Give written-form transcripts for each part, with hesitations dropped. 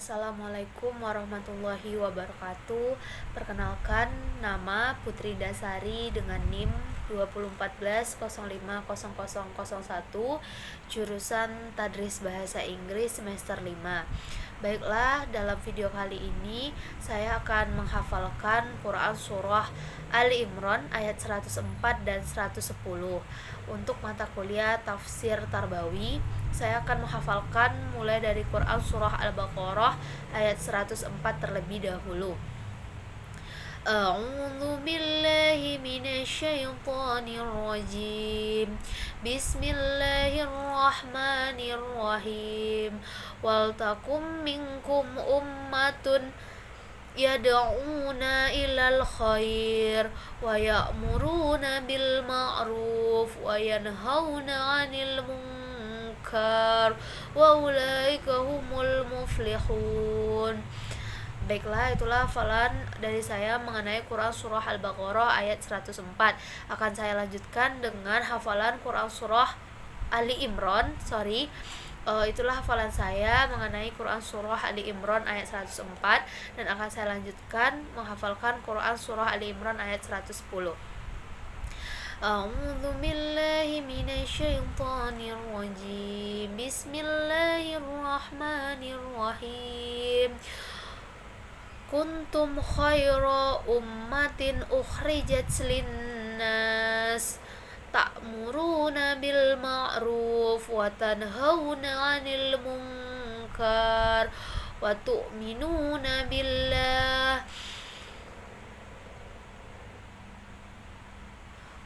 Assalamualaikum warahmatullahi wabarakatuh. Perkenalkan, nama Putri Dasari dengan NIM 2014-050001, jurusan Tadris Bahasa Inggris semester 5. Baiklah, dalam video kali ini saya akan menghafalkan Quran Surah Ali Imran ayat 104 dan 110. Untuk mata kuliah Tafsir Tarbawi, saya akan menghafalkan mulai dari Quran Surah Al-Baqarah ayat 104 terlebih dahulu. A'udzu billahi minasyaitonir rajim. Bismillahirrahmanirrahim. Wal takum minkum ummatun yad'una ilal khair wa ya'muruna bil ma'ruf wa yanhauna 'anil munkar wa ulaika humul muflihun. Baiklah, itulah hafalan dari saya mengenai Quran Surah Al-Baqarah ayat 104. Akan saya lanjutkan dengan hafalan Quran Surah Ali Imran. Itulah hafalan saya mengenai Quran Surah Ali Imran ayat 104. Dan akan saya lanjutkan menghafalkan Quran Surah Ali Imran ayat 110. A'udzu billahi minasyaitonir rajim. Bismillahirrahmanirrahim. Kuntum khaira ummatin ukhrijat linnas ta'muruna bil ma'ruf wa tanhauna 'anil munkar wa tu'minuna billah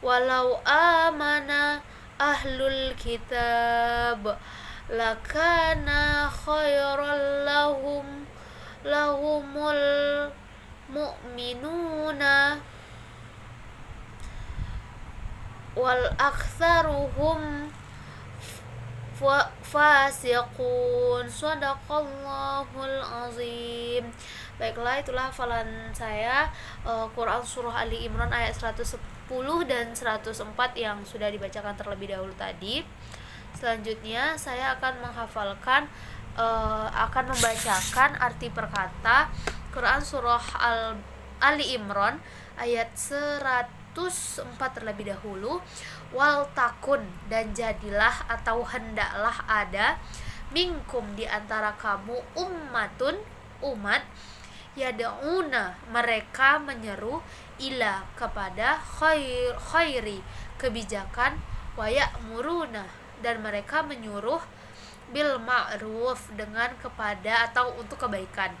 walau amana ahlul kitab lakana khairan lahumul mu'minuna wal aktsaruhum fasiqun. Shadaqallahul azim. Baiklah, itulah hafalan saya Quran Surah Ali Imran ayat 110 dan 104 yang sudah dibacakan terlebih dahulu tadi. Selanjutnya saya akan menghafalkan akan membacakan arti perkata Quran Surah Ali Imran ayat 104 terlebih dahulu. Wal takun, dan jadilah atau hendaklah ada, minkum, di antara kamu, ummatun, umat, yad'una, mereka menyeru, ila, kepada khairi, kebijakan, wa ya'muruna, dan mereka menyuruh, bil ma'ruf, dengan kepada atau untuk kebaikan,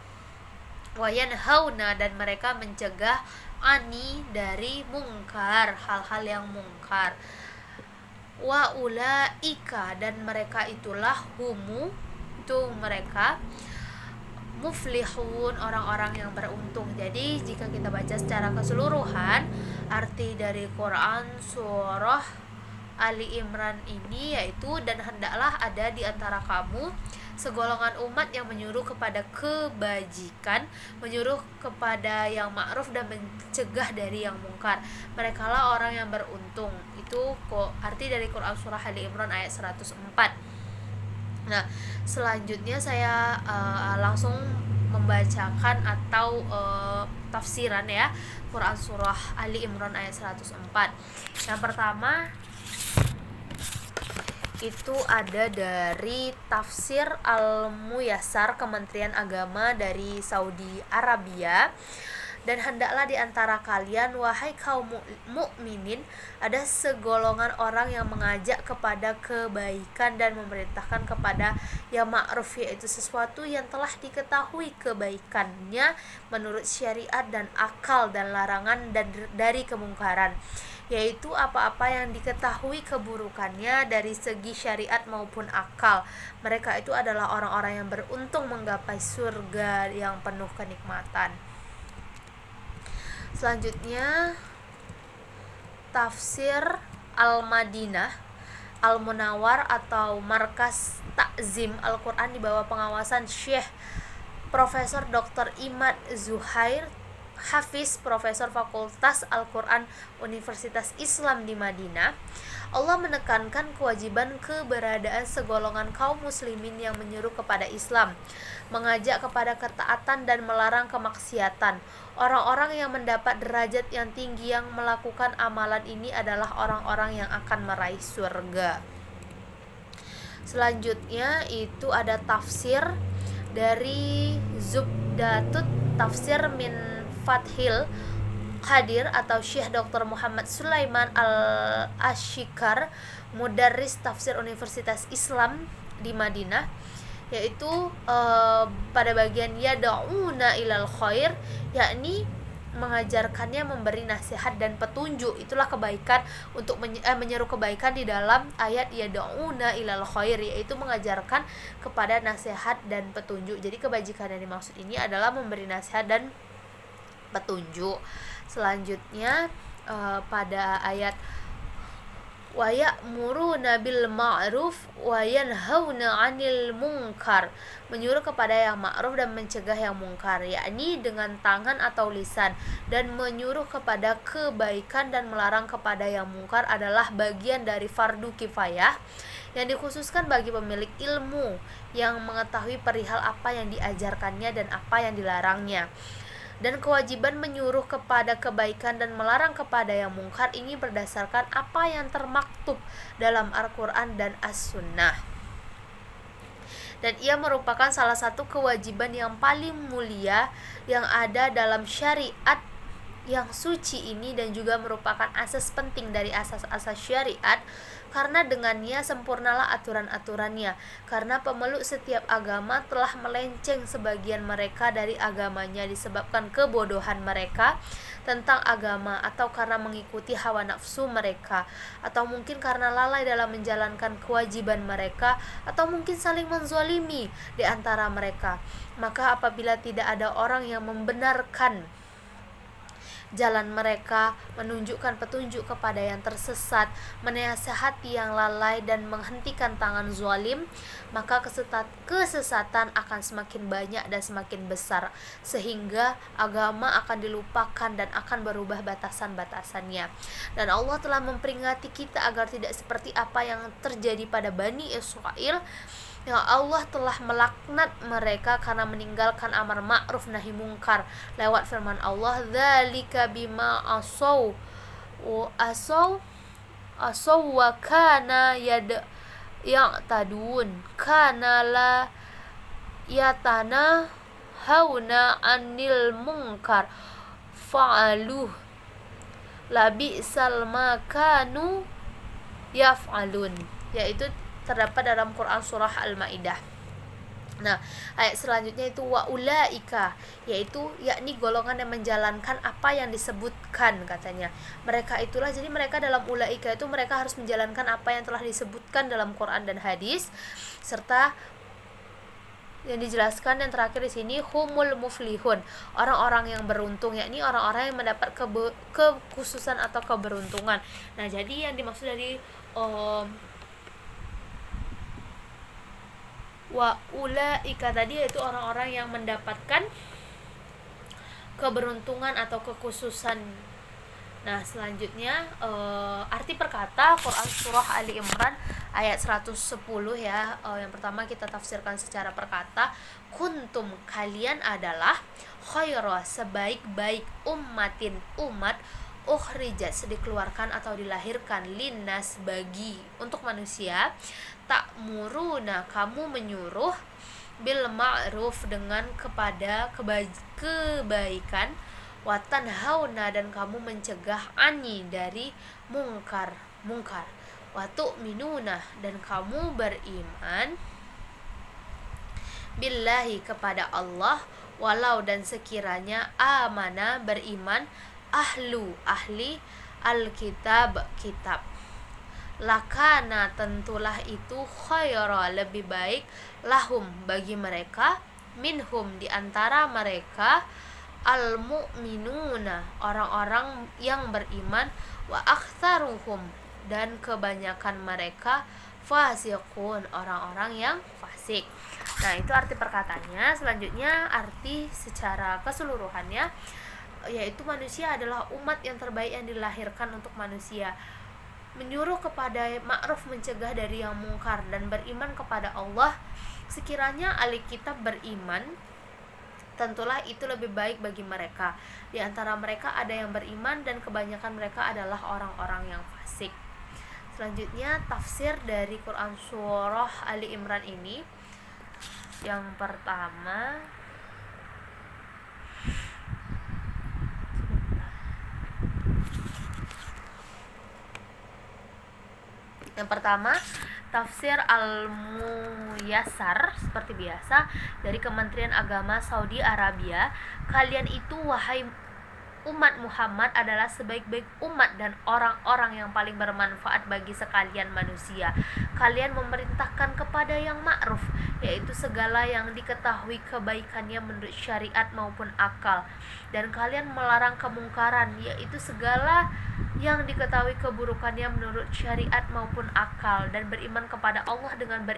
wa yanhauna, dan mereka mencegah, ani, dari mungkar, hal-hal yang mungkar, wa ulaika, dan mereka itulah, humu, itu mereka, muflihun, orang-orang yang beruntung. Jadi jika kita baca secara keseluruhan, arti dari Quran Surah Ali Imran ini yaitu, dan hendaklah ada di antara kamu segolongan umat yang menyuruh kepada kebajikan, menyuruh kepada yang ma'ruf, dan mencegah dari yang mungkar. Merekalah orang yang beruntung. Itu arti dari Quran Surah Ali Imran ayat 104. Nah, selanjutnya saya langsung membacakan atau tafsiran ya Quran Surah Ali Imran ayat 104. Yang pertama itu ada dari Tafsir Al-Muyassar Kementerian Agama dari Saudi Arabia. Dan hendaklah di antara kalian, wahai kaum mukminin, ada segolongan orang yang mengajak kepada kebaikan dan memerintahkan kepada yang ma'ruf, yaitu sesuatu yang telah diketahui kebaikannya menurut syariat dan akal, dan larangan dan dari kemungkaran, yaitu apa-apa yang diketahui keburukannya dari segi syariat maupun akal. Mereka itu adalah orang-orang yang beruntung menggapai surga yang penuh kenikmatan. Selanjutnya Tafsir Al-Madinah Al-Munawwar atau Markas Takzim Al-Quran di bawah pengawasan Syekh Profesor Dr. Imad Zuhair, Hafiz, Profesor Fakultas Al-Quran Universitas Islam di Madinah. Allah menekankan kewajiban keberadaan segolongan kaum muslimin yang menyeru kepada Islam, mengajak kepada ketaatan dan melarang kemaksiatan. Orang-orang yang mendapat derajat yang tinggi yang melakukan amalan ini adalah orang-orang yang akan meraih surga. Selanjutnya itu ada tafsir dari Zubdatut Tafsir min Fathil Qadir atau Syekh Dr. Muhammad Sulaiman Al-Ashikar, mudarris tafsir Universitas Islam di Madinah, yaitu pada bagian yad'una ilal khair, yakni mengajarkannya memberi nasihat dan petunjuk. Itulah kebaikan untuk menyeru kebaikan di dalam ayat yad'una ilal khair, yaitu mengajarkan kepada nasihat dan petunjuk. Jadi kebajikan yang dimaksud ini adalah memberi nasihat dan petunjuk. Selanjutnya pada ayat wa ya'muruna bil ma'ruf wa yanhauna 'anil munkar, menyuruh kepada yang ma'ruf dan mencegah yang mungkar, yakni dengan tangan atau lisan, dan menyuruh kepada kebaikan dan melarang kepada yang mungkar adalah bagian dari fardu kifayah yang dikhususkan bagi pemilik ilmu yang mengetahui perihal apa yang diajarkannya dan apa yang dilarangnya. Dan kewajiban menyuruh kepada kebaikan dan melarang kepada yang mungkar ini berdasarkan apa yang termaktub dalam Al-Quran dan As-Sunnah. Dan ia merupakan salah satu kewajiban yang paling mulia yang ada dalam syariat yang suci ini, dan juga merupakan asas penting dari asas-asas syariat, karena dengannya sempurnalah aturan-aturannya. Karena pemeluk setiap agama telah melenceng sebagian mereka dari agamanya disebabkan kebodohan mereka tentang agama, atau karena mengikuti hawa nafsu mereka, atau mungkin karena lalai dalam menjalankan kewajiban mereka, atau mungkin saling menzalimi di antara mereka. Maka apabila tidak ada orang yang membenarkan jalan mereka, menunjukkan petunjuk kepada yang tersesat, menasihati yang lalai, dan menghentikan tangan zalim, maka kesesatan akan semakin banyak dan semakin besar, sehingga agama akan dilupakan dan akan berubah batasan-batasannya. Dan Allah telah memperingati kita agar tidak seperti apa yang terjadi pada Bani Israel, yang Allah telah melaknat mereka karena meninggalkan amar ma'ruf nahi mungkar lewat firman Allah, dzalika bima asaw wa kana ya'tadun kana la yatana hauna anil munkar fa'aluh labi'sal ma kanu yaf'alun, yaitu terdapat dalam Quran surah Al-Maidah. Nah, ayat selanjutnya itu wa ulaika, yaitu yakni golongan yang menjalankan apa yang disebutkan, katanya. Mereka itulah, jadi mereka dalam ulaika itu mereka harus menjalankan apa yang telah disebutkan dalam Quran dan hadis, serta yang dijelaskan yang terakhir di sini humul muflihun, orang-orang yang beruntung, yakni orang-orang yang mendapat kekhususan atau keberuntungan. Nah, jadi yang dimaksud dari wa ulaika tadi yaitu orang-orang yang mendapatkan keberuntungan atau kekhususan. Nah, selanjutnya arti perkata Quran surah Ali Imran ayat 110 ya. Yang pertama kita tafsirkan secara perkata, kuntum, kalian adalah khaira, sebaik-baik ummatin, umat, ukhrijat, dikeluarkan atau dilahirkan, linnas, bagi, untuk manusia, ta'muruna, kamu menyuruh, bil ma'ruf, dengan kepada kebaikan, wa tanhauna, dan kamu mencegah, ani, dari mungkar, wa tu'minuna, dan kamu beriman, billahi, kepada Allah, walau, dan sekiranya, amana, beriman, ahli alkitab, kitab, lakana, tentulah itu, khaira, lebih baik, lahum, bagi mereka, minhum, di antara mereka, al-mu'minuna, orang-orang yang beriman, wa aktsaruhum, dan kebanyakan mereka, fasiqun, orang-orang yang fasik. Nah, itu arti perkataannya. Selanjutnya arti secara keseluruhannya, yaitu manusia adalah umat yang terbaik yang dilahirkan untuk manusia, menyuruh kepada ma'ruf, mencegah dari yang mungkar, dan beriman kepada Allah, Sekiranya ahli kitab beriman, tentulah itu lebih baik bagi mereka. Di antara mereka ada yang beriman dan kebanyakan mereka adalah orang-orang yang fasik. Selanjutnya tafsir dari Quran surah Ali Imran ini. Yang pertama, tafsir Al-Muyassar seperti biasa dari Kementerian Agama Saudi Arabia. Kalian itu wahai umat Muhammad adalah sebaik-baik umat dan orang-orang yang paling bermanfaat bagi sekalian manusia. Kalian memerintahkan kepada yang ma'ruf, yaitu segala yang diketahui kebaikannya menurut syariat maupun akal, dan kalian melarang kemungkaran, yaitu segala yang diketahui keburukannya menurut syariat maupun akal, dan beriman kepada Allah dengan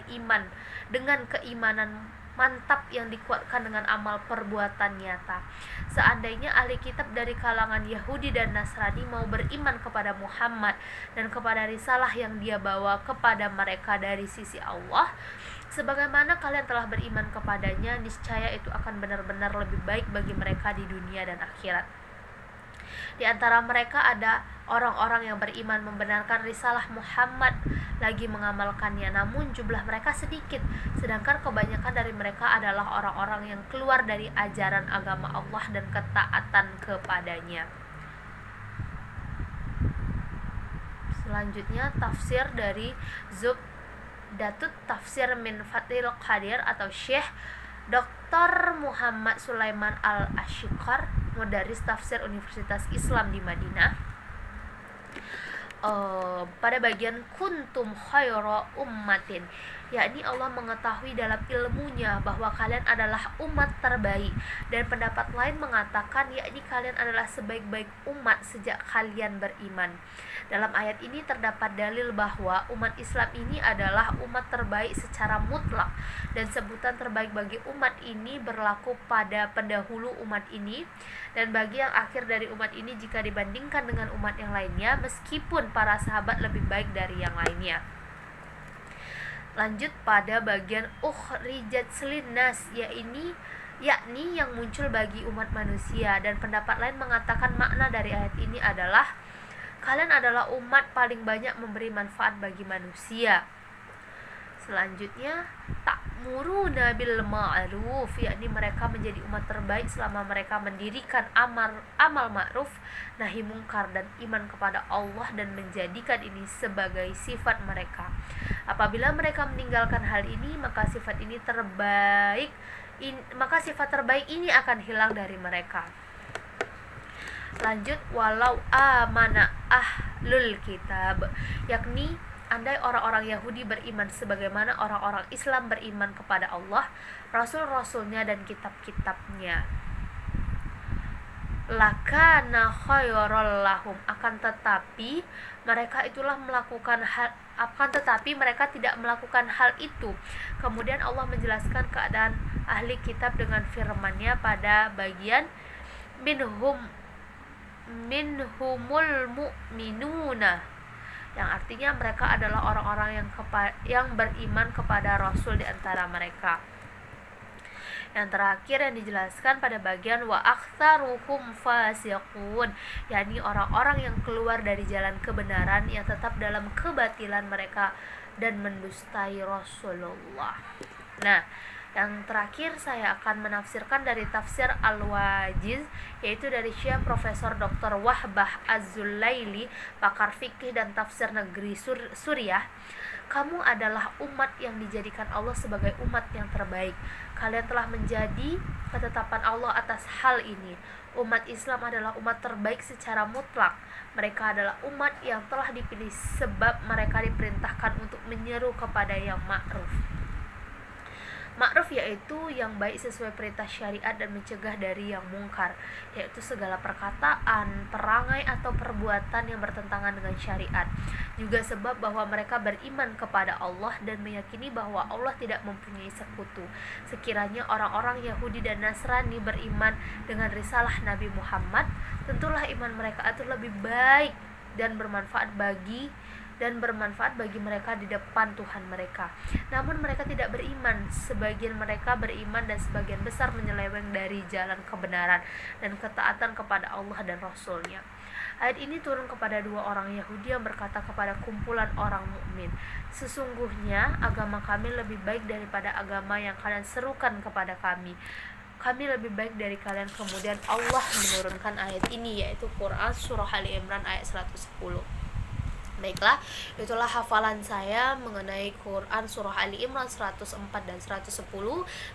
keimanan mantap yang dikuatkan dengan amal perbuatan nyata. Seandainya ahli kitab dari kalangan Yahudi dan Nasrani mau beriman kepada Muhammad dan kepada risalah yang dia bawa kepada mereka dari sisi Allah, sebagaimana kalian telah beriman kepadanya, niscaya itu akan benar-benar lebih baik bagi mereka di dunia dan akhirat. Di antara mereka ada orang-orang yang beriman membenarkan risalah Muhammad lagi mengamalkannya, namun jumlah mereka sedikit, sedangkan kebanyakan dari mereka adalah orang-orang yang keluar dari ajaran agama Allah dan ketaatan kepadanya. Selanjutnya tafsir dari Zubdatut Tafsir min Fathil Qadir atau Syekh Dr. Muhammad Sulaiman Al-Ashiqar, mudaris tafsir Universitas Islam di Madinah. Pada bagian kuntum khaira ummatin, yakni Allah mengetahui dalam ilmunya bahwa kalian adalah umat terbaik, dan pendapat lain mengatakan yakni kalian adalah sebaik-baik umat sejak kalian beriman. Dalam ayat ini terdapat dalil bahwa umat Islam ini adalah umat terbaik secara mutlak, dan sebutan terbaik bagi umat ini berlaku pada pendahulu umat ini dan bagi yang akhir dari umat ini jika dibandingkan dengan umat yang lainnya, meskipun para sahabat lebih baik dari yang lainnya. Lanjut pada bagian ukhrijat linnas, yakni yang muncul bagi umat manusia, dan pendapat lain mengatakan makna dari ayat ini adalah kalian adalah umat paling banyak memberi manfaat bagi manusia. Selanjutnya ta'muruna bil ma'ruf, yakni mereka menjadi umat terbaik selama mereka mendirikan amal ma'ruf, nahi mungkar, dan iman kepada Allah, dan menjadikan ini sebagai sifat mereka. Apabila mereka meninggalkan hal ini, maka sifat terbaik ini akan hilang dari mereka. Lanjut, walau amana ahlul kitab, yakni andai orang-orang Yahudi beriman sebagaimana orang-orang Islam beriman kepada Allah, Rasul-Rasulnya, dan kitab-kitabnya, lakana khairul lahum, akan tetapi mereka tidak melakukan hal itu. Kemudian Allah menjelaskan keadaan ahli kitab dengan firman-Nya pada bagian minhumul mu'minuna, yang artinya mereka adalah orang-orang yang beriman kepada Rasul di antara mereka. Yang terakhir yang dijelaskan pada bagian wa aktsaruhum fasiqun, yakni orang-orang yang keluar dari jalan kebenaran, yang tetap dalam kebatilan mereka dan mendustai Rasulullah. Nah, yang terakhir saya akan menafsirkan dari tafsir Al-Wajiz, yaitu dari Syekh Profesor Dr. Wahbah Az-Zulaili, pakar fikih dan tafsir negeri Suriah. Kamu adalah umat yang dijadikan Allah sebagai umat yang terbaik. Kalian telah menjadi ketetapan Allah atas hal ini. Umat Islam adalah umat terbaik secara mutlak. Mereka adalah umat yang telah dipilih sebab mereka diperintahkan untuk menyeru kepada yang ma'ruf. Ma'ruf yaitu yang baik sesuai perintah syariat dan mencegah dari yang mungkar, yaitu segala perkataan, perangai atau perbuatan yang bertentangan dengan syariat. Juga sebab bahwa mereka beriman kepada Allah dan meyakini bahwa Allah tidak mempunyai sekutu. Sekiranya orang-orang Yahudi dan Nasrani beriman dengan risalah Nabi Muhammad, tentulah iman mereka itu lebih baik dan bermanfaat bagi dan bermanfaat bagi mereka di depan Tuhan mereka. Namun mereka tidak beriman. Sebagian mereka beriman dan sebagian besar menyeleweng dari jalan kebenaran dan ketaatan kepada Allah dan Rasul-Nya. Ayat ini turun kepada dua orang Yahudi yang berkata kepada kumpulan orang mukmin, sesungguhnya agama kami lebih baik daripada agama yang kalian serukan kepada kami. Kami lebih baik dari kalian. Kemudian Allah menurunkan ayat ini, yaitu Quran Surah Ali Imran ayat 110. Baiklah, itulah hafalan saya mengenai Quran Surah Ali Imran 104 dan 110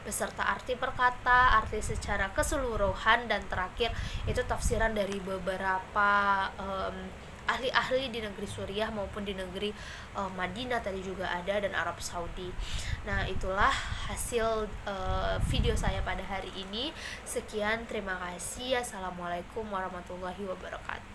beserta arti perkata, arti secara keseluruhan, dan terakhir itu tafsiran dari beberapa ahli-ahli di negeri Suriah maupun di negeri Madinah tadi juga ada, dan Arab Saudi. Nah, itulah hasil video saya pada hari ini. Sekian, terima kasih. Assalamualaikum warahmatullahi wabarakatuh.